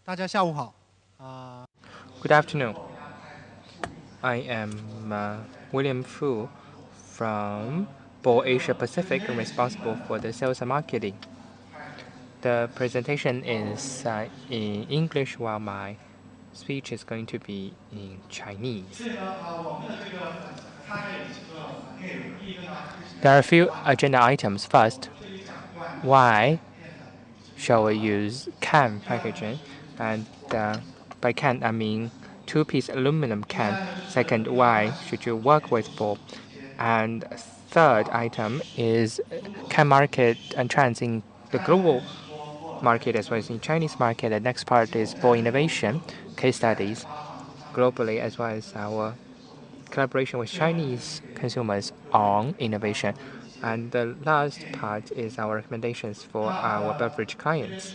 大家下午好。Good afternoon. I am William Fu from Board Asia Pacific and responsible for the sales and marketing. The presentation is in English while my speech is going to be in Chinese. There are a few agenda items. First, why shall we use can packaging? And by can, I mean two-piece aluminum can. Second, why should you work with board? And third item is can market and trends in the global market as well as in Chinese market. The next part is board innovation, case studies globally as well as our collaboration with Chinese consumers on innovation. And the last part is our recommendations for our beverage clients.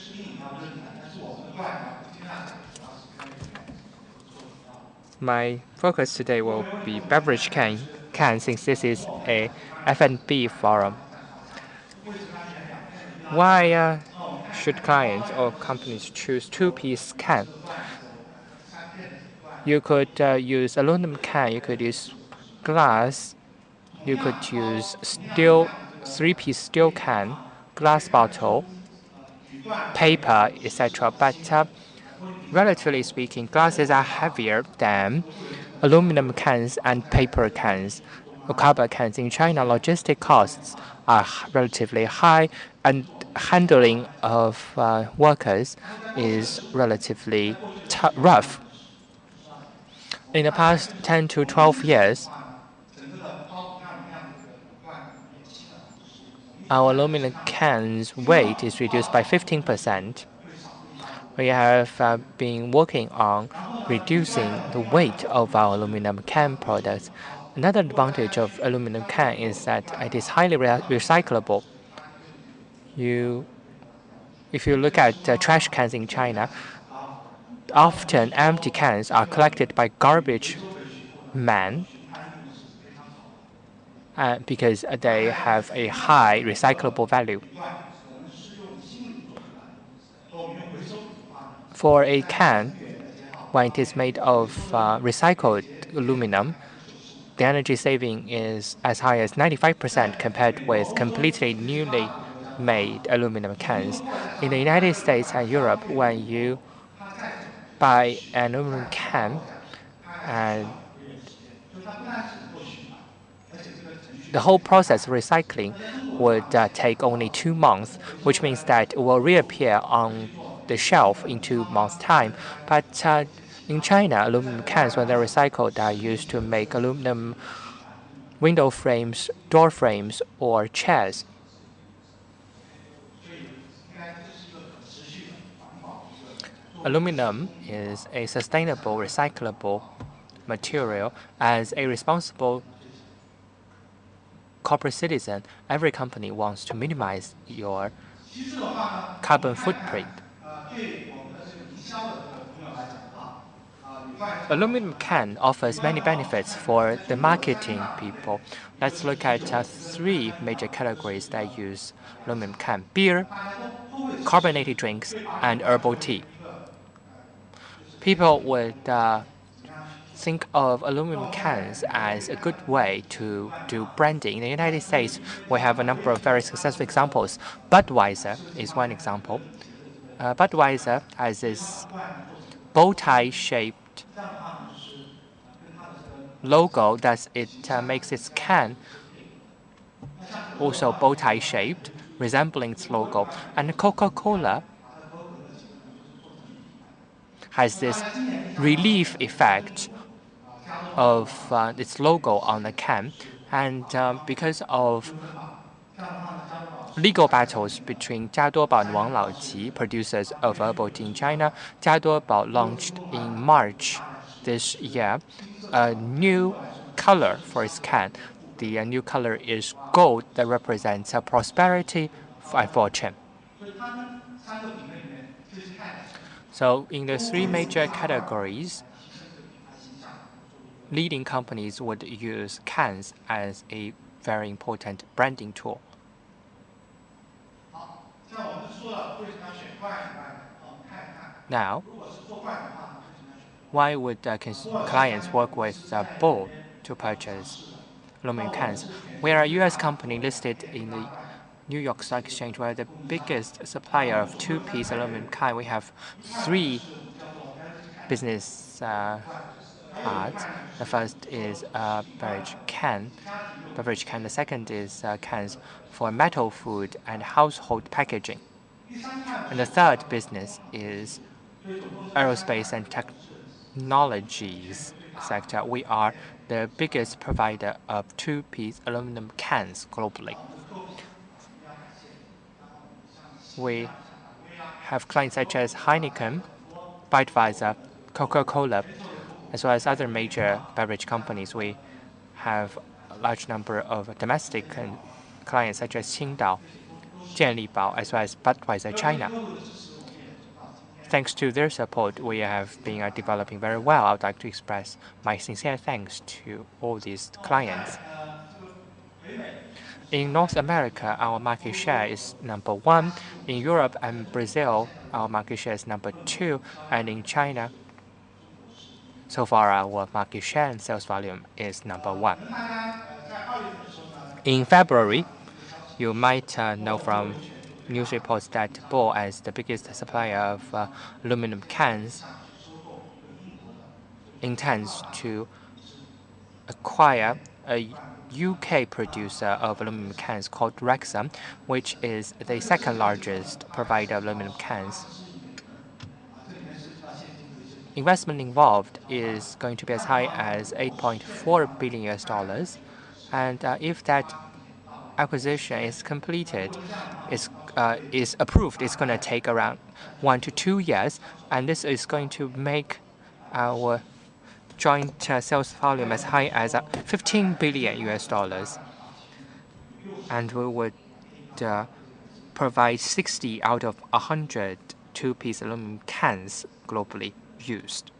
My focus today will be beverage can since this is a F&B forum. Why should clients or companies choose two-piece can? You could use aluminum can, you could use glass, you could use steel, three-piece steel can, glass bottle, paper, etc. But relatively speaking, glasses are heavier than aluminum cans and paper cans or cardboard cans. In China, logistic costs are relatively high, and handling of workers is relatively rough. In the past 10 to 12 years, our aluminum cans weight is reduced by 15%. We have been working on reducing the weight of our aluminum can products. Another advantage of aluminum can is that it is highly recyclable. If you look at trash cans in China, often empty cans are collected by garbage men because they have a high recyclable value. For a can, when it is made of recycled aluminum, the energy saving is as high as 95% compared with completely newly made aluminum cans. In the United States and Europe, when you buy an aluminum can, and the whole process of recycling would take only 2 months, which means that it will reappear on the shelf in 2 months' time. But in China, aluminum cans, when they're recycled, are used to make aluminum window frames, door frames, or chairs. Aluminum is a sustainable, recyclable material. As a responsible corporate citizen, every company wants to minimize your carbon footprint. Aluminum can offers many benefits for the marketing people. Let's look at 3 major categories that use aluminum can: beer, carbonated drinks, and herbal tea. People would think of aluminum cans as a good way to do branding. In the United States, we have a number of very successful examples. Budweiser is one example. Budweiser has this bow tie shaped logo that it makes its can also bow tie shaped, resembling its logo. And Coca-Cola has this relief effect of its logo on the can. And because of legal battles between Jiaduobao and Wang Laoqi, producers of herbal tea in China, Jiaduobao launched in March this year a new color for its can. The new color is gold that represents prosperity and fortune. So in the 3 major categories, leading companies would use cans as a very important branding tool. Now, why would clients work with Ball to purchase aluminum cans? We are a U.S. company listed in the New York Stock Exchange. We're the biggest supplier of two-piece aluminum can. We have three business parts. The first is beverage can. The second is cans for metal food and household packaging. And the third business is aerospace and technologies sector. We are the biggest provider of two-piece aluminum cans globally. We have clients such as Heineken, Budweiser, Coca-Cola, as well as other major beverage companies. We have a large number of domestic clients such as Qingdao, Jianlibao, as well as Budweiser China. Thanks to their support, we have been developing very well. I would like to express my sincere thanks to all these clients. In North America, our market share is #1. In Europe and Brazil, our market share is #2. And in China, so far our market share and sales volume is #1. In February, you might know from news reports that Ball, as the biggest supplier of aluminum cans, intends to acquire a UK producer of aluminum cans called Rexam, which is the second largest provider of aluminum cans. Investment involved is going to be as high as $8.4 billion. And if that acquisition is completed, is approved, it's going to take around 1 to 2 years. And this is going to make our joint sales volume as high as $15 billion. And we would provide 60 out of 100 two-piece aluminum cans globally used.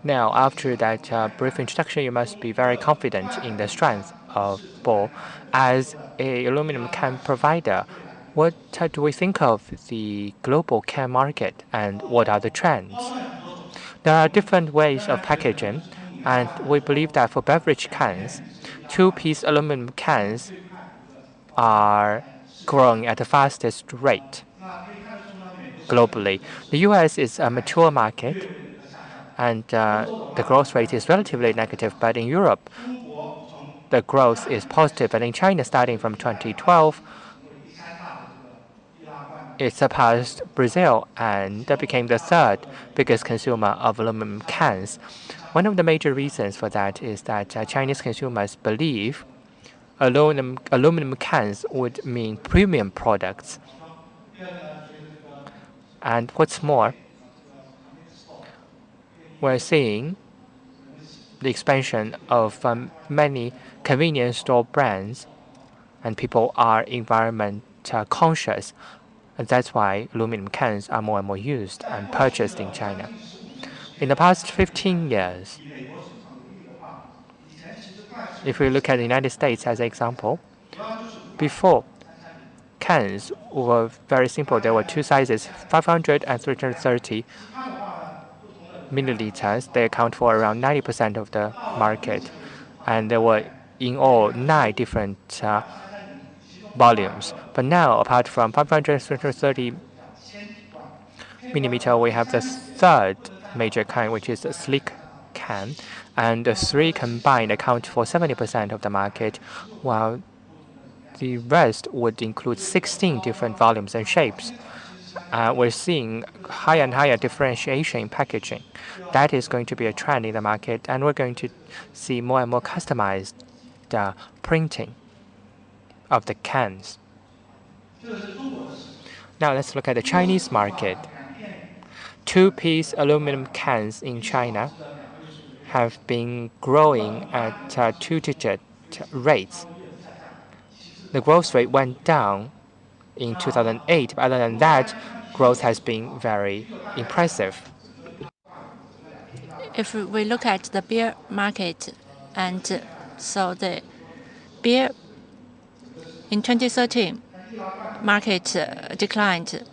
Now, after that brief introduction, you must be very confident in the strength of Ball as a aluminum can provider. What do we think of the global can market, and what are the trends? There are different ways of packaging, and we believe that for beverage cans, two-piece aluminum cans are growing at the fastest rate globally. The US is a mature market, and the growth rate is relatively negative, but in Europe, the growth is positive. And in China, starting from 2012, it surpassed Brazil and became the third biggest consumer of aluminum cans. One of the major reasons for that is that Chinese consumers believe aluminum cans would mean premium products. And what's more, we're seeing the expansion of many convenience store brands, and people are environment conscious. And that's why aluminum cans are more and more used and purchased in China. In the past 15 years, if we look at the United States as an example, before, cans were very simple. There were two sizes, 500 and 330 milliliters. They account for around 90% of the market. And there were in all 9 different volumes. But now, apart from 500 and 330 millimeter, we have the third major can, which is the sleek can. And the 3 combined account for 70% of the market, while the rest would include 16 different volumes and shapes. We're seeing higher and higher differentiation in packaging. That is going to be a trend in the market, and we're going to see more and more customized printing of the cans. Now let's look at the Chinese market. Two-piece aluminum cans in China have been growing at 2-digit rates. The growth rate went down in 2008, but other than that, growth has been very impressive. If we look at the beer market, And so the beer in 2013 market declined.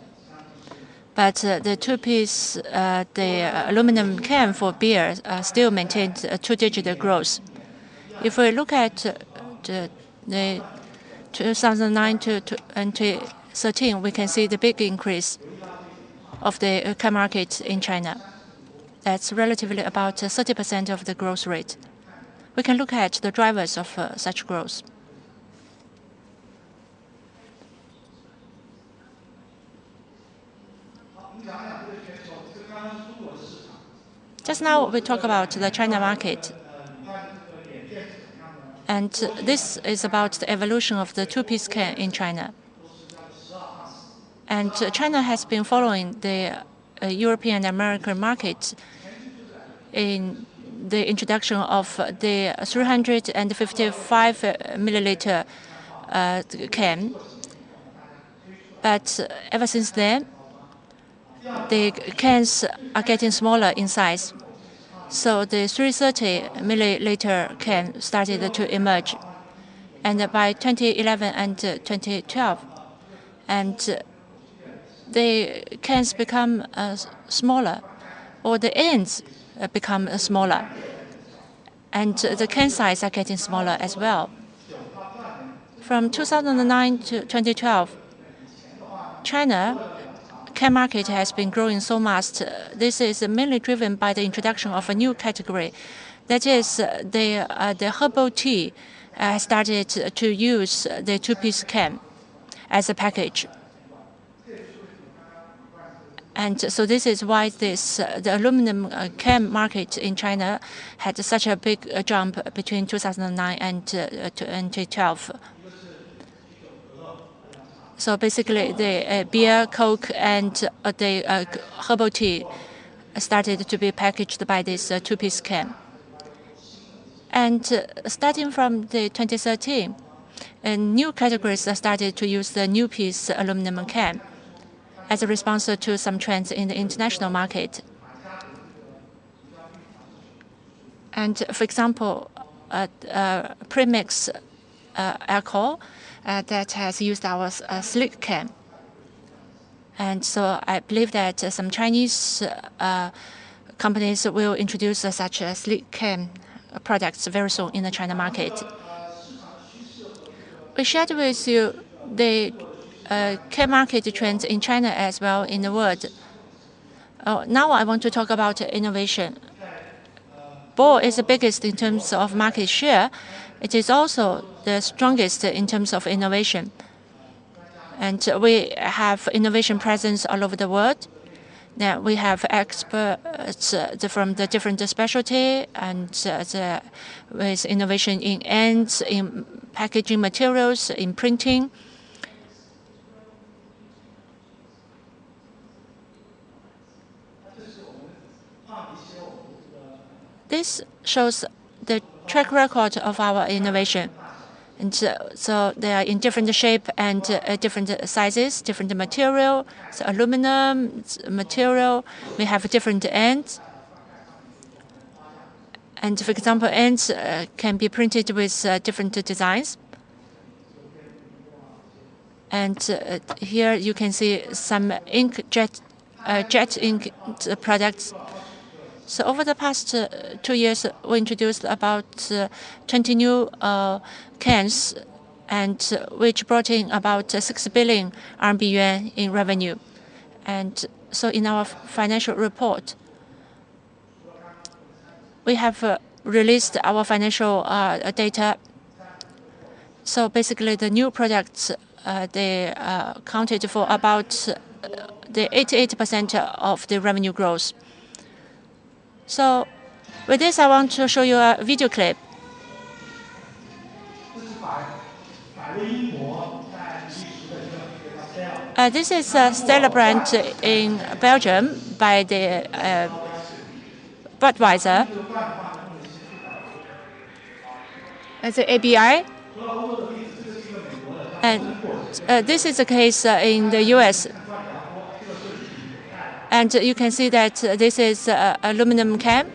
But the two-piece, the aluminum can for beer still maintained a two-digit growth. If we look at the 2009 to 2013, we can see the big increase of the can market in China. That's relatively about 30% of the growth rate. We can look at the drivers of such growth. Just now we talk about the China market. And this is about the evolution of the two-piece can in China. And China has been following the European and American market in the introduction of the 355 milliliter can. But ever since then, the cans are getting smaller in size. So the 330 milliliter can started to emerge. And by 2011 and 2012, and the cans become smaller, or the ends become smaller. And the can size are getting smaller as well. From 2009 to 2012, China can market has been growing so much. This is mainly driven by the introduction of a new category. That is, the herbal tea started to use the two-piece can as a package. And so this is why the aluminum can market in China had such a big jump between 2009 and 2012. So basically, the beer, Coke, and the herbal tea started to be packaged by this two-piece can. And starting from the 2013, new categories started to use the new-piece aluminum can as a response to some trends in the international market. And for example, premix alcohol that has used our slick can. And so I believe that some Chinese companies will introduce such slick can products very soon in the China market. We shared with you the can market trends in China as well in the world. Now I want to talk about innovation. Ball is the biggest in terms of market share. It is also the strongest in terms of innovation. And we have innovation presence all over the world. Now we have experts from the different specialty and with innovation in ends, in packaging materials, in printing. This shows the track record of our innovation. And so they are in different shape and different sizes, different material. So aluminum material, we have different ends. And for example, ends can be printed with different designs. And here you can see some jet ink products. So over the past 2 years, we introduced about 20 new cans, and which brought in about 6 billion RMB yuan in revenue. And so in our financial report, we have released our financial data. So basically, the new products, they accounted for about the 88% of the revenue growth. So with this, I want to show you a video clip. This is a Stella brand in Belgium by the Budweiser. It's the ABI. And this is a case in the US. And you can see that this is aluminum can.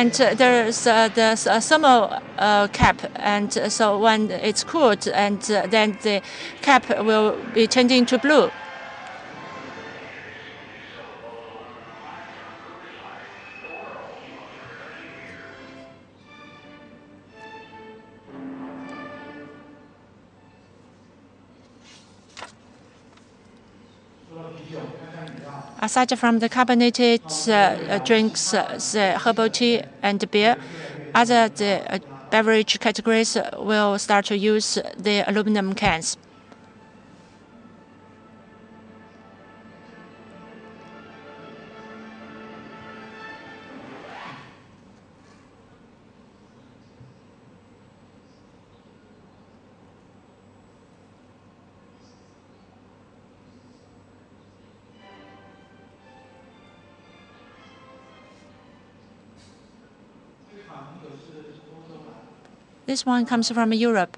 And there's the thermal cap, and so when it's cooled, and then the cap will be changing to blue. Aside from the carbonated drinks, the herbal tea and beer, other beverage categories will start to use the aluminum cans. This one comes from Europe.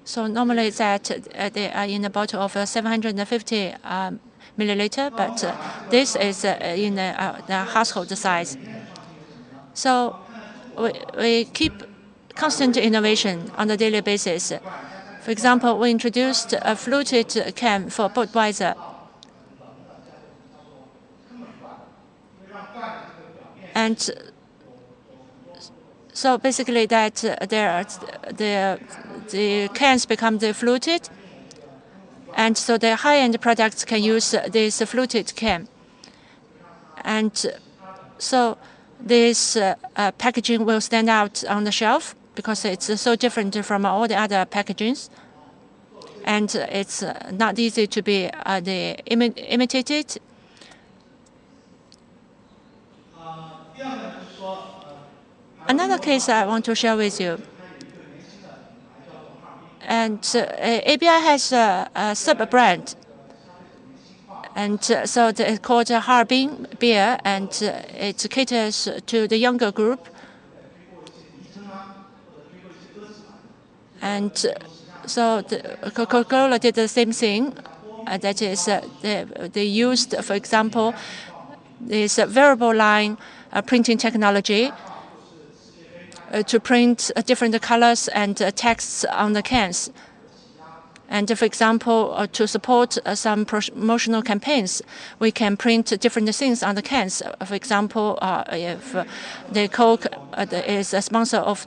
So normally that they are in a bottle of 750 milliliter, but this is in the household size. So we keep constant innovation on a daily basis. For example, we introduced a fluted can for Budweiser. And so basically that the cans become fluted, and so the high-end products can use this fluted can. And so this packaging will stand out on the shelf because it's so different from all the other packagings. And it's not easy to be imitated. Another case I want to share with you. And ABI has a sub-brand. And so it's called Harbin Beer, and it caters to the younger group. And so Coca-Cola did the same thing. That is, they used, for example, this variable line printing technology to print different colors and texts on the cans. And for example, to support some promotional campaigns, we can print different things on the cans. For example, if the Coke is a sponsor of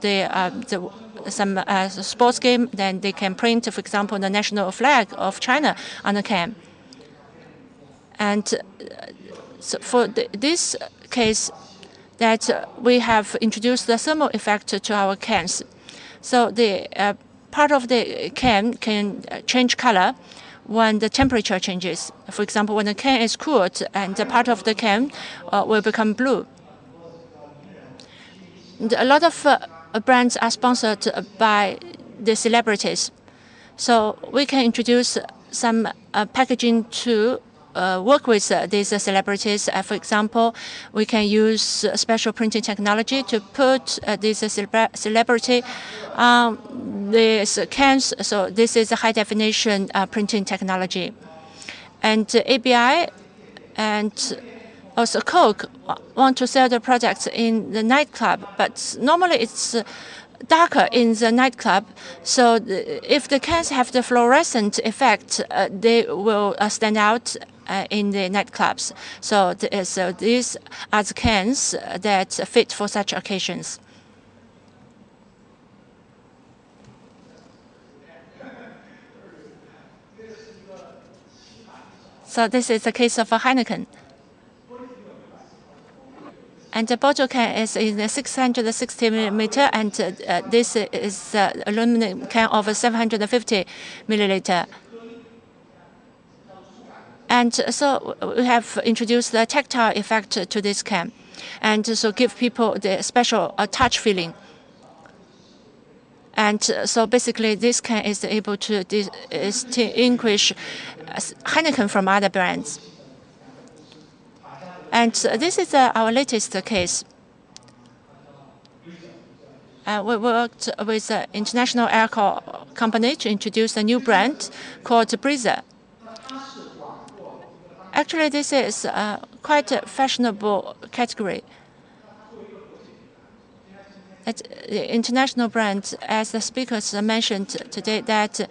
some sports game, then they can print, for example, the national flag of China on the can. And so for this case, that we have introduced the thermal effect to our cans. So the part of the can change color when the temperature changes. For example, when the can is cooled, and the part of the can will become blue. And a lot of brands are sponsored by the celebrities. So we can introduce some packaging to work with these celebrities. For example, we can use special printing technology to put this celebrity on these cans. So this is a high-definition printing technology. And ABI and also Coke want to sell their products in the nightclub, but normally it's darker in the nightclub. So if the cans have the fluorescent effect, they will stand out in the nightclubs. So these are the cans that fit for such occasions. So this is the case of a Heineken. And the bottle can is in a 660 milliliter, and this is the aluminum can of 750 milliliter. And so we have introduced the tactile effect to this can, and so give people the special touch feeling. And so basically, this can is able to distinguish Heineken from other brands. And this is our latest case. We worked with an international alcohol company to introduce a new brand called Breezer. Actually, this is quite a fashionable category. The international brand, as the speakers mentioned today, that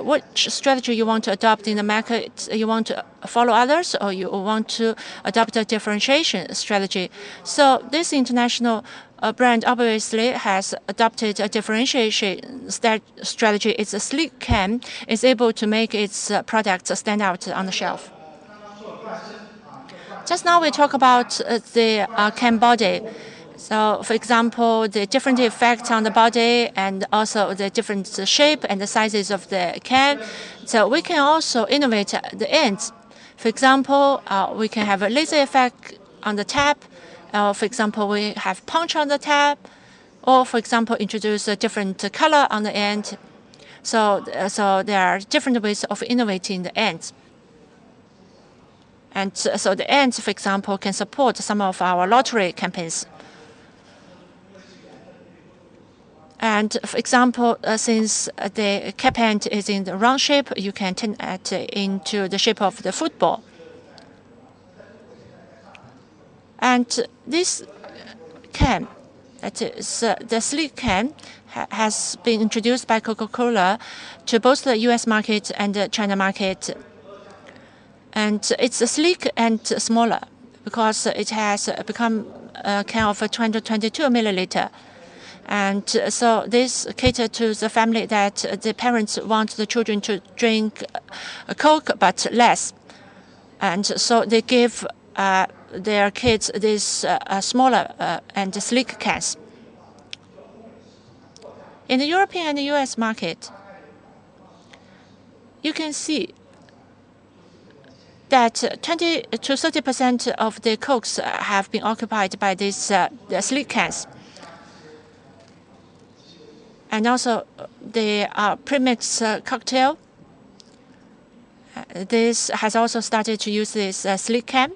which strategy you want to adopt in the market, you want to follow others, or you want to adopt a differentiation strategy. So this international brand obviously has adopted a differentiation strategy. Its sleek can is able to make its products stand out on the shelf. Just now we talk about the can body. So, for example, the different effects on the body and also the different shape and the sizes of the can. So we can also innovate the ends. For example, we can have a laser effect on the tap. For example, we have punch on the tap. Or, for example, introduce a different color on the end. So there are different ways of innovating the ends. And so the ends, for example, can support some of our lottery campaigns. And for example, since the cap end is in the round shape, you can turn it into the shape of the football. And this can, that is the sleek can, has been introduced by Coca-Cola to both the U.S. market and the China market. And it's sleek and smaller because it has become a can of 222 milliliter. And so this caters to the family that the parents want the children to drink Coke but less. And so they give their kids these smaller and sleek cans. In the European and the US market, you can see that 20 to 30% of the Cokes have been occupied by these the sleek cans. And also the premix cocktail. This has also started to use this sleek can.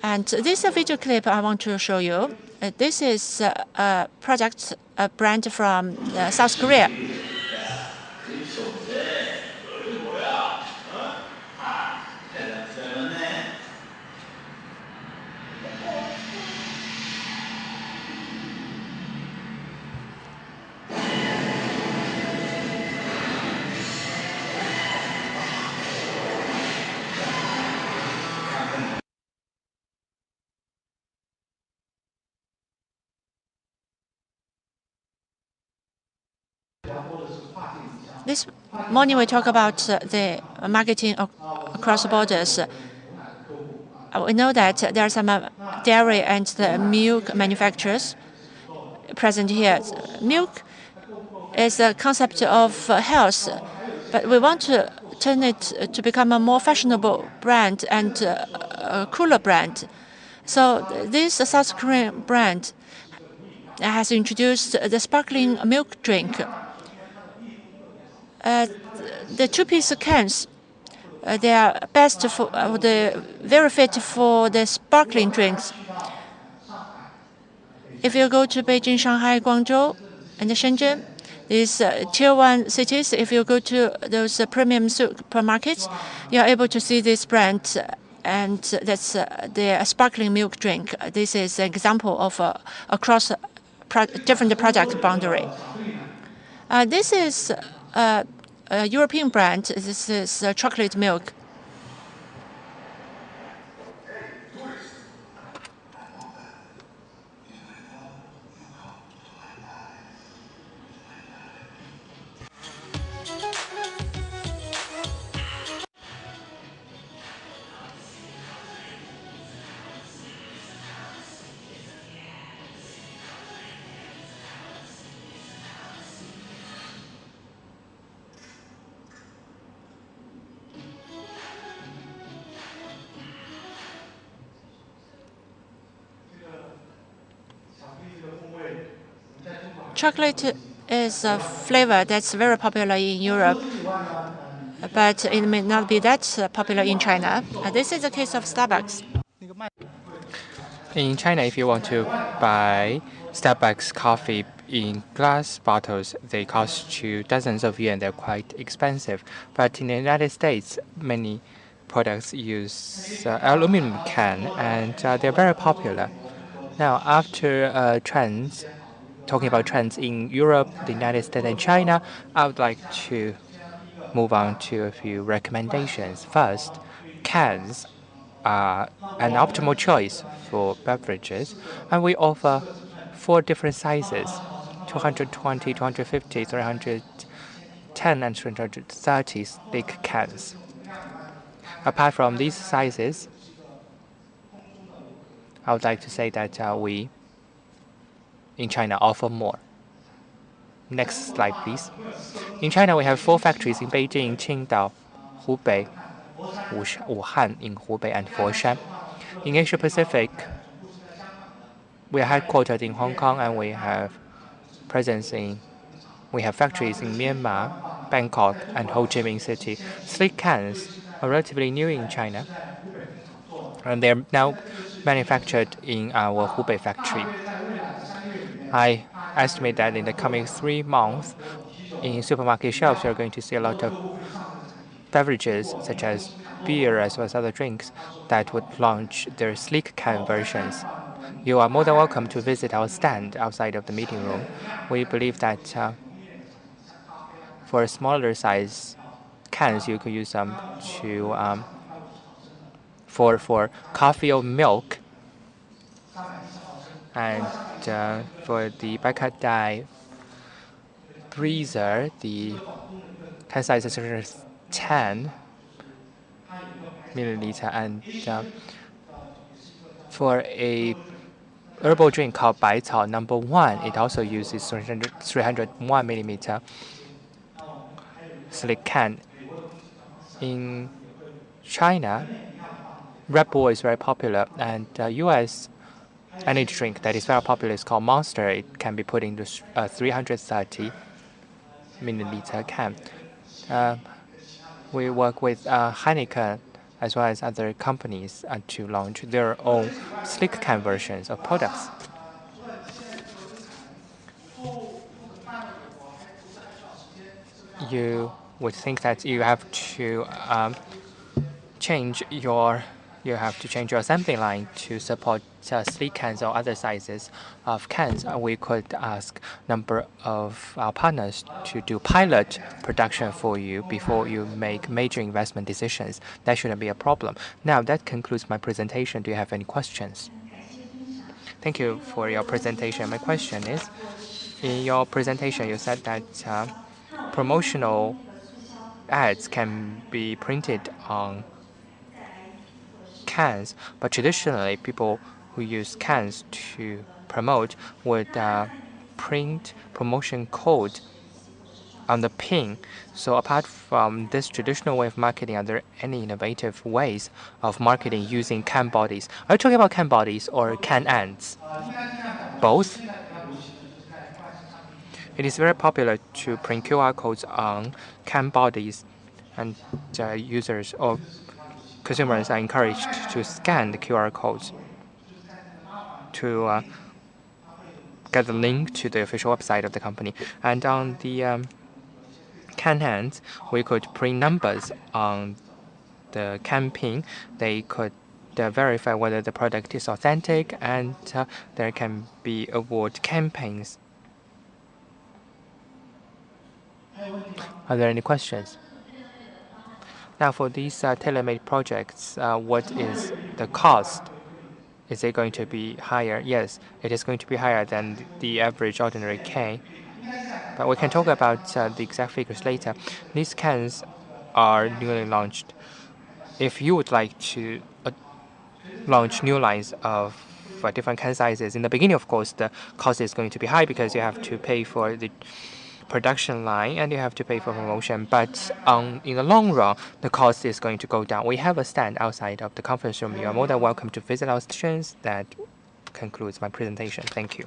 And this video clip I want to show you. This is a product, a brand from South Korea. This morning we talk about the marketing across borders. We know that there are some dairy and the milk manufacturers present here. Milk is a concept of health, but we want to turn it to become a more fashionable brand and a cooler brand. So this South Korean brand has introduced the sparkling milk drink. The two-piece cans, they are best for very fit for the sparkling drinks. If you go to Beijing, Shanghai, Guangzhou, and Shenzhen, these tier 1 cities, if you go to those premium supermarkets, you are able to see this brand, and that's the sparkling milk drink. This is an example of across different product boundary. This is a European brand. This is chocolate milk. Chocolate is a flavor that's very popular in Europe, but it may not be that popular in China. This is the case of Starbucks. In China, if you want to buy Starbucks coffee in glass bottles, they cost you dozens of yuan. They're quite expensive. But in the United States, many products use aluminum can, and they're very popular. Now, after talking about trends in Europe, the United States, and China, I would like to move on to a few recommendations. First, cans are an optimal choice for beverages, and we offer 4 different sizes: 220, 250, 310, and 330 thick cans. Apart from these sizes, I would like to say that we in China offer more. Next slide, please. In China, we have 4 factories in Beijing, Qingdao, Hubei, Wuhan in Hubei, and Foshan. In Asia Pacific, we are headquartered in Hong Kong, and we have factories in Myanmar, Bangkok, and Ho Chi Minh City. Sleek cans are relatively new in China, and they are now manufactured in our Hubei factory. I estimate that in the coming 3 months, in supermarket shelves, you're going to see a lot of beverages such as beer as well as other drinks that would launch their sleek can versions. You are more than welcome to visit our stand outside of the meeting room. We believe that for smaller size cans, you could use them for coffee or milk, and for the Baikadai breezer, the can size is 10 milliliter, and for a herbal drink called Baicao #1, it also uses 301 millimeter sleek can. In China, Red Bull is very popular, and U.S. energy drink that is very popular is called Monster. It can be put into 330 milliliter can. We work with Heineken as well as other companies to launch their own sleek can versions of products. You would think that you have to change your assembly line to support sleek cans or other sizes of cans. We could ask a number of our partners to do pilot production for you before you make major investment decisions. That shouldn't be a problem. Now, that concludes my presentation. Do you have any questions? Thank you for your presentation. My question is, in your presentation, you said that promotional ads can be printed on cans, but traditionally people who use cans to promote would print promotion code on the pin. So apart from this traditional way of marketing, are there any innovative ways of marketing using can bodies? Are you talking about can bodies or can ends? Both? It is very popular to print QR codes on can bodies, and users or consumers are encouraged to scan the QR codes to get the link to the official website of the company. And on the can ends, we could print numbers on the can pin. They could verify whether the product is authentic, and there can be award campaigns. Are there any questions? Now, for these tailor-made projects, what is the cost? Is it going to be higher? Yes, it is going to be higher than the average ordinary can. But we can talk about the exact figures later. These cans are newly launched. If you would like to launch new lines of different can sizes, in the beginning, of course, the cost is going to be high because you have to pay for the production line and you have to pay for promotion. But in the long run, the cost is going to go down. We have a stand outside of the conference room. You are more than welcome to visit our stations. That concludes my presentation. Thank you.